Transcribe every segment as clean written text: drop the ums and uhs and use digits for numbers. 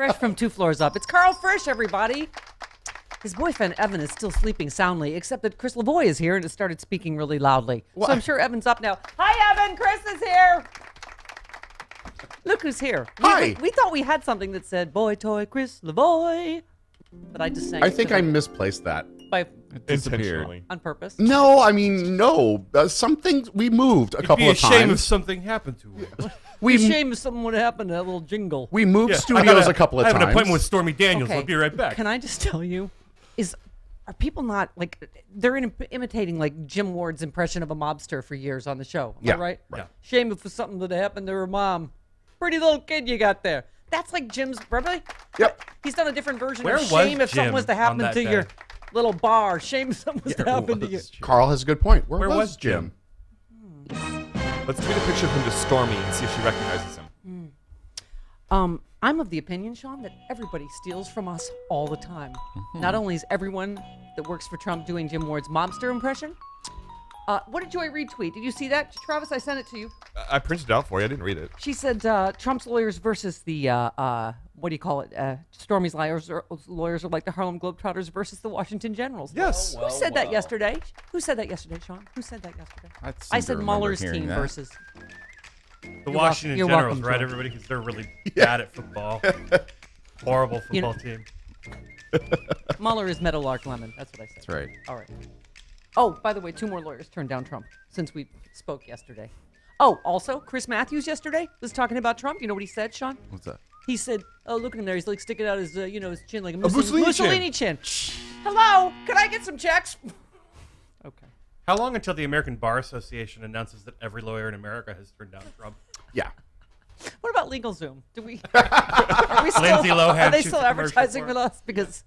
Fresh from 2 floors up. It's Karl Frisch, everybody. His boyfriend, Evan, is still sleeping soundly, except that Chris Lavoie is here and has started speaking really loudly. What? So I'm sure Evan's up now. Hi, Evan. Chris is here. Look who's here. Hi. We thought we had something that said, boy, toy, Chris Lavoie. But I just sang I think I misplaced that. By Intentionally. on purpose. No, I mean, no. Some things we moved a couple of times. It'd be a shame if something happened to him. We shame if something would happen to that little jingle. We moved studios a couple of times. I have an appointment with Stormy Daniels. I'll be right back. Can I just tell you, are people not, like, they're imitating, like, Jim Ward's impression of a mobster for years on the show. Am I right? Yeah. Shame if it was something that happened to her mom. Pretty little kid you got there. That's like Jim's, really? Yep. He's done a different version Where of was shame if something Jim was to on happen that to day? your little bar. Shame if something was to happen to you. Carl has a good point. Where was Jim? Let's tweet a picture of him to Stormy and see if she recognizes him. I'm of the opinion, Sean, that everybody steals from us all the time. Not only is everyone that works for Trump doing Jim Ward's mobster impression. What did Joy retweet? Did you see that, Travis? I sent it to you. I printed it out for you. I didn't read it. She said Trump's lawyers versus the, what do you call it? Stormy's lawyers are like the Harlem Globetrotters versus the Washington Generals. Yes. Who said that yesterday? Who said that yesterday, Sean? Who said that yesterday? I said Mueller's team versus. The Washington Generals, right, everybody? Because they're really bad at football. Horrible football team. Mueller is Meadowlark Lemon. That's what I said. That's right. All right. Oh, by the way, 2 more lawyers turned down Trump since we spoke yesterday. Oh, also, Chris Matthews yesterday was talking about Trump. You know what he said, Sean? What's that? He said, "Oh, look at him there. He's like sticking out his, his chin like a Mussolini chin. Hello, could I get some checks?" Okay. How long until the American Bar Association announces that every lawyer in America has turned down Trump? Yeah. What about LegalZoom? Are we still? Lindsay Lohan Are they shoots still a commercial advertising for with us? Because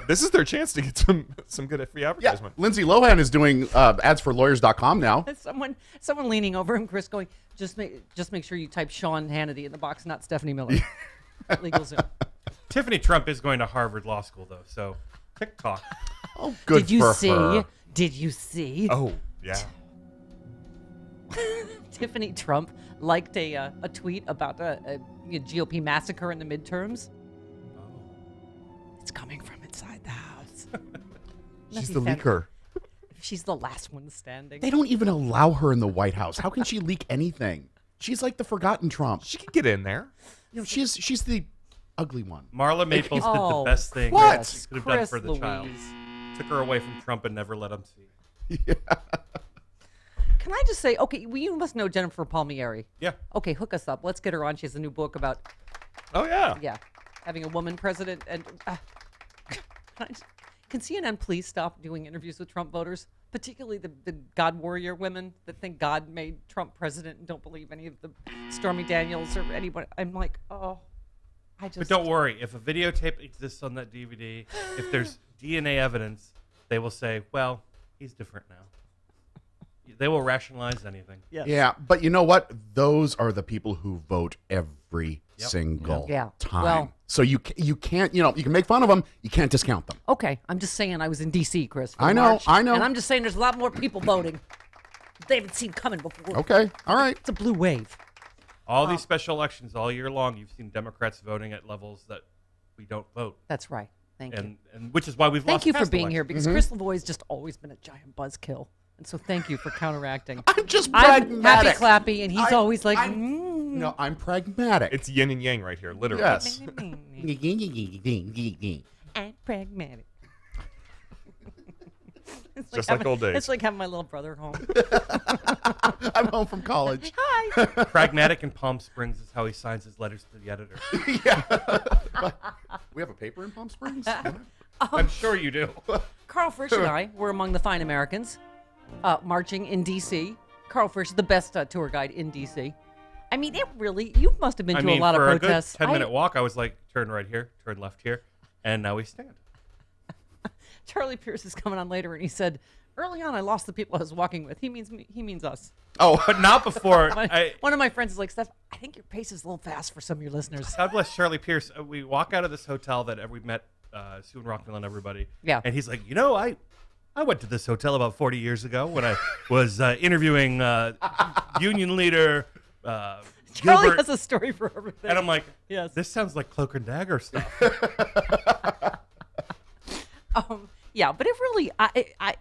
This is their chance to get some good free Yeah. advertisement. Lindsay Lohan is doing ads for lawyers.com now. someone leaning over him, Chris, going, just make sure you type Sean Hannity in the box, not Stephanie Miller. LegalZoom. Tiffany Trump is going to Harvard Law School, though, so TikTok. Oh, good Did you for see? her. Did you see? Oh, yeah. Tiffany Trump liked a tweet about a GOP massacre in the midterms. It's coming from inside the house. She's the leaker. She's the last one standing. They don't even allow her in the White House. How can she leak anything? She's like the forgotten Trump. She can get in there. You know, she's the ugly one. Marla Maples did the best thing What? that she could have done for the child. Took her away from Trump and never let him see. Yeah. Can I just say, okay, you must know Jennifer Palmieri. Yeah. Okay, hook us up. Let's get her on. She has a new book about, Oh, yeah. having a woman president. And can CNN please stop doing interviews with Trump voters, particularly the God warrior women that think God made Trump president and don't believe any of the Stormy Daniels or anyone? I'm like, oh, But don't worry. If a videotape exists on that DVD, if there's DNA evidence, they will say, well, he's different now. They will rationalize anything. Yes. Yeah, but you know what? Those are the people who vote every single time. Well, so you can't, you can make fun of them. You can't discount them. okay, I'm just saying I was in D.C., Chris. for I know, March, I know. And I'm just saying there's a lot more people voting. They haven't seen coming before. Okay, all right. It's a blue wave. All these special elections all year long, you've seen Democrats voting at levels that we don't vote. That's right. Thank you. And which is why we've Thank lost you for past being here, elections. because Chris Lavoie's just always been a giant buzzkill. And so thank you for counteracting. I'm just I'm happy pragmatic. clappy, and he's always like, No, I'm pragmatic. It's yin and yang right here, literally. Yes. I'm pragmatic. It's Just like old days. It's like having my little brother home. I'm home from college. Hi. Pragmatic in Palm Springs is how he signs his letters to the editor. We have a paper in Palm Springs? I'm sure you do. Karl Frisch and I were among the fine Americans marching in D.C. Karl Frisch, the best tour guide in D.C. I mean, it really, you must have been to a lot of for protests. a good 10-minute walk, I was like, turn right here, turn left here, and now we stand. Charlie Pierce is coming on later, and he said, early on, I lost the people I was walking with. He means me, he means us. Oh, But not before. One of my friends is like, Steph, I think your pace is a little fast for some of your listeners. God bless Charlie Pierce. We walk out of this hotel that we met Sue and Rockville and everybody. Yeah. And he's like, I went to this hotel about 40 years ago when I was interviewing union leader Charlie Gilbert. has a story for everything. And I'm like, yes. This sounds like Cloak and Dagger stuff. Yeah, but it really,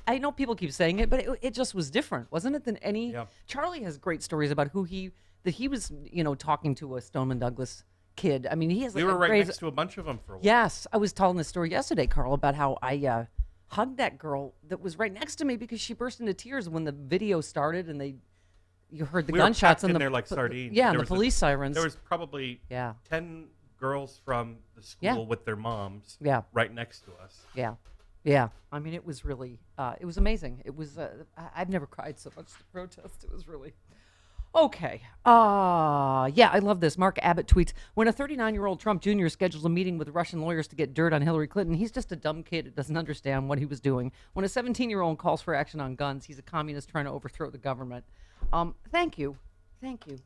I know people keep saying it, but it just was different, wasn't it, than any? Yeah. Charlie has great stories about that he was, talking to a Stoneman Douglas kid. I mean, he has. We were right next to a bunch of them for a while. Yes, I was telling this story yesterday, Karl, about how I hugged that girl that was right next to me because she burst into tears when the video started and you heard the gunshots and and they're like sardines. Yeah, and the police sirens. There was probably 10 girls from the school with their moms right next to us. Yeah. Yeah. I mean, it was really, it was amazing. It was, I've never cried so much to protest. It was really, okay. Yeah, I love this. Mark Abbott tweets, when a 39-year-old Trump Jr. schedules a meeting with Russian lawyers to get dirt on Hillary Clinton, he's just a dumb kid that doesn't understand what he was doing. When a 17-year-old calls for action on guns, he's a communist trying to overthrow the government. Thank you. Thank you.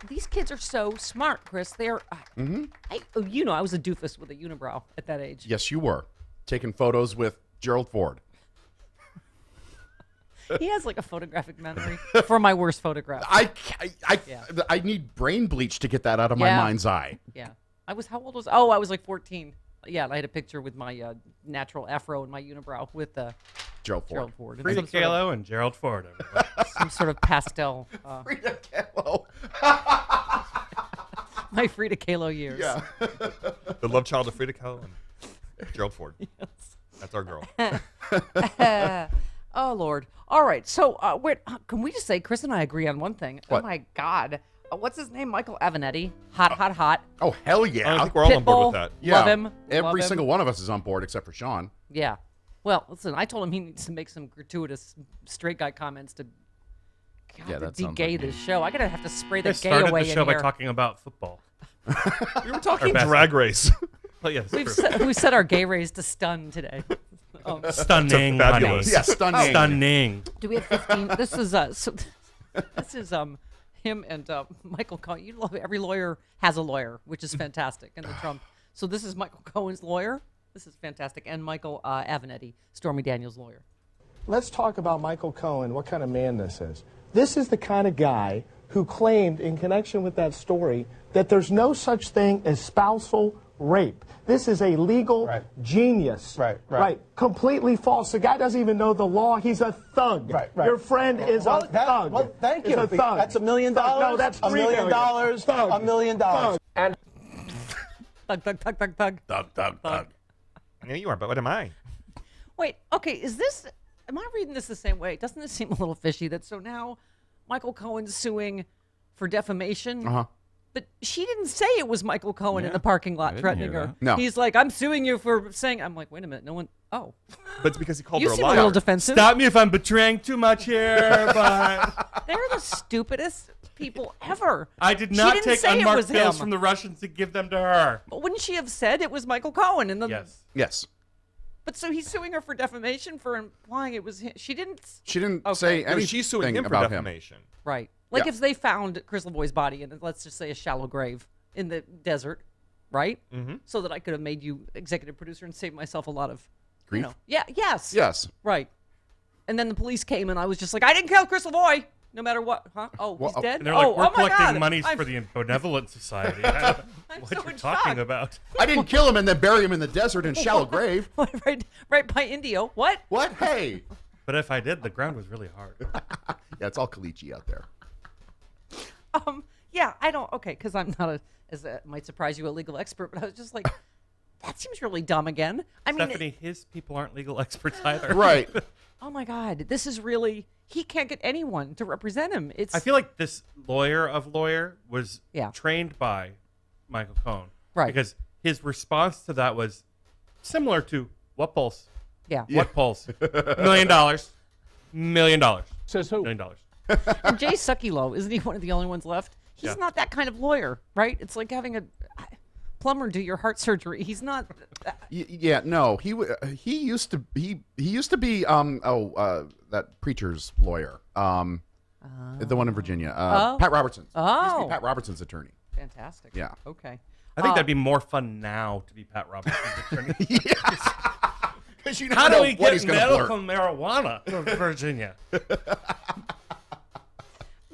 These kids are so smart, Chris. They're, I was a doofus with a unibrow at that age. Yes, you were. Taking photos with Gerald Ford. He has like a photographic memory for my worst photograph. I need brain bleach to get that out of my mind's eye. Yeah. How old was I? Oh, I was like 14. Yeah, and I had a picture with my natural afro and my unibrow with Gerald Ford. Frida Kahlo and Gerald Ford. Some sort of pastel. Frida Kahlo. My Frida Kahlo years. Yeah. The love child of Frida Kahlo and Gerald Ford. Yes. That's our girl. Oh, Lord. All right. So, wait, can we just say Chris and I agree on one thing? What? Oh, my God. What's his name? Michael Avenatti. Hot. Oh, hell yeah. I think we're all on board with that. Yeah. Love him. Every Love single him. one of us is on board except for Sean. Yeah. Well, listen, I told him he needs to make some gratuitous straight guy comments to de-gay this show. I gotta have to spray the gay away in here. Started the show by talking about football. We were talking Drag Race. Well, yes, we set our gay rays to stun today. Stunning, fabulous. Yeah, stunning. Stunning. Do we have 15? This is him and Michael Cohen. You love every lawyer has a lawyer, which is fantastic. And the Trump. So this is Michael Cohen's lawyer. This is fantastic. And Michael Avenatti, Stormy Daniels' lawyer. Let's talk about Michael Cohen, what kind of man this is. This is the kind of guy who claimed in connection with that story that there's no such thing as spousal rape. This is a legal genius. Right. Completely false. The guy doesn't even know the law. He's a thug. Right. Your friend is a thug. Well, thank you. A thug. That's $1 million. No, that's $1 million. Thug. $1 million. And Thug. I know you are, but what am I? Wait, okay, am I reading this the same way? Doesn't this seem a little fishy that so now Michael Cohen's suing for defamation? Uh-huh. But she didn't say it was Michael Cohen in the parking lot threatening her. No. He's like, I'm suing you for saying, I'm like, wait a minute, no one, But it's because he called you her a seem a liar. little defensive. Stop me if I'm betraying too much here, but They're the stupidest people ever. I did She not didn't take say it unmarked was bills him. from the Russians to give them to her. But wouldn't she have said it was Michael Cohen? Yes. Yes. But so he's suing her for defamation for implying it was him. She didn't She didn't say No, anything she's suing him for about him. defamation. Right. Like Yeah. if they found Chris Lavoie's body in, let's just say, a shallow grave in the desert, right? Mm-hmm. So that I could have made you executive producer and saved myself a lot of Grief? Yes. Yes. Right. And then the police came and I was just like, I didn't kill Chris Lavoie, no matter what. Huh? Oh, he's dead? And they're like, oh, we're oh my collecting God. monies I'm for the Benevolent Society. What so you're in talking shock. about. I didn't kill him and then bury him in the desert in shallow grave. right by Indio. What? What? Hey. But if I did, the ground was really hard. Yeah, it's all caliche out there. Yeah, I don't. Okay, because I'm not as might surprise you, a legal expert, but I was just like, that seems really dumb again. I mean, Stephanie, his people aren't legal experts either. Right. oh my God, this is really. He can't get anyone to represent him. I feel like this lawyer was Yeah. trained by Michael Cohen. Right. Because his response to that was similar to what pulse? Yeah. What pulse? $1 million. $1 million. says who? $1 million. And Jay Suckylow, isn't he one of the only ones left? He's Yeah. not that kind of lawyer, right? It's like having a plumber do your heart surgery. He's not. Yeah, no, he used to be that preacher's lawyer, the one in Virginia, Pat Robertson. Oh. He used to be Pat Robertson's attorney. Fantastic. Yeah. Okay. I think that'd be more fun now to be Pat Robertson's attorney. Because you How never do know we what he's get going to medical blurt. marijuana to Virginia?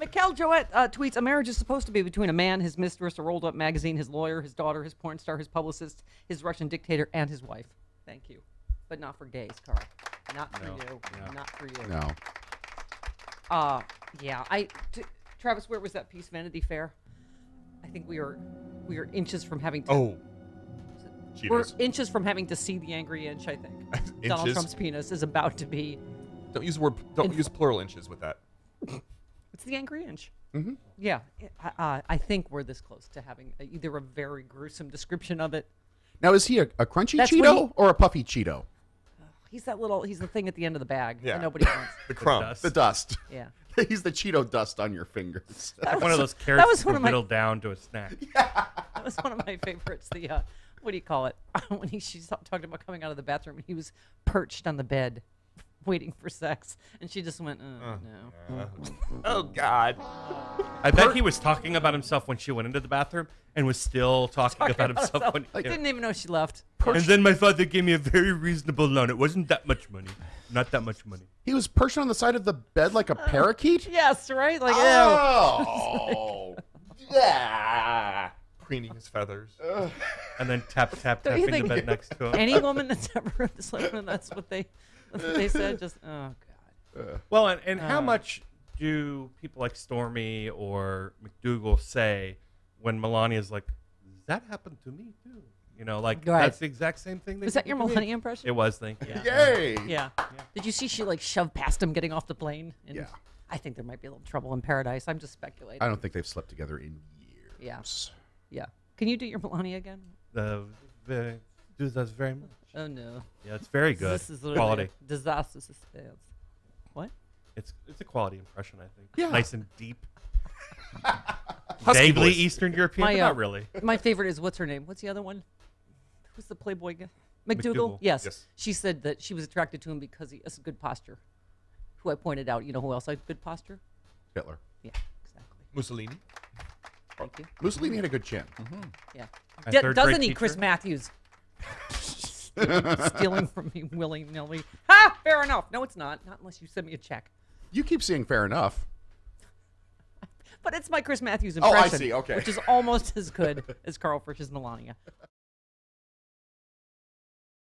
Mikkel Joette tweets, a marriage is supposed to be between a man, his mistress, a rolled-up magazine, his lawyer, his daughter, his porn star, his publicist, his Russian dictator, and his wife. Thank you. But not for gays, Karl. Not for you. No. Not for you. No. Yeah. Travis, where was that piece? Vanity Fair? I think we are inches from having to... Oh. We're inches from having to see the angry inch, I think. Donald Trump's penis is about to be... Don't use the word. Don't use plural inches with that. It's the angry inch. Mm-hmm. Yeah. I think we're this close to having either a very gruesome description of it. Now, is he a crunchy Cheeto or a puffy Cheeto? He's the thing at the end of the bag Yeah. that nobody wants. The crumb. The dust. Yeah. He's the Cheeto dust on your fingers. One of those carrots that whittled down to a snack. That was one of my favorites. The what do you call it? When she talked about coming out of the bathroom and he was perched on the bed waiting for sex, and she just went, no. Oh, God. I bet he was talking about himself when she went into the bathroom and was still talking about himself. When I didn't even know she left. And then my father gave me a very reasonable loan. It wasn't that much money. Not that much money. He was perched on the side of the bed like a parakeet? Yes, right? Like, oh. Yeah. Preening his feathers. And then tapping the bed next to him. Any woman that's ever slept with, that's what they said. Just, oh, God. Well, and how much do people like Stormy or McDougal say when Melania's like, that happened to me, too? You know, like, that's the exact same thing. Was that your Melania impression? It was, thank you. Yay. Yeah. Did you see she, like, shoved past him getting off the plane? And Yeah. I think there might be a little trouble in paradise. I'm just speculating. I don't think they've slept together in years. Yeah. Yeah. Can you do your Melania again? Do that very much. Oh, no. Yeah, it's very good. This is Quality. Disaster suspense. What? It's a quality impression, I think. Yeah. Nice and deep. Husky Vaguely voice. Eastern European, but not really. My favorite is, what's her name? What's the other one? Who's the Playboy guy? McDougal? Yes. She said that she was attracted to him because he has good posture. Who I pointed out, you know who else had good posture? Hitler. Yeah, exactly. Mussolini. Thank you. Mussolini had a good chin. Yeah. Our third Doesn't grade he, teacher? Chris Matthews? Stealing from me willy-nilly. Ha! Fair enough. No, it's not. Not unless you send me a check. You keep saying fair enough. But it's my Chris Matthews Oh, I impression. see. Okay. Which is almost as good as Karl Frisch's Melania.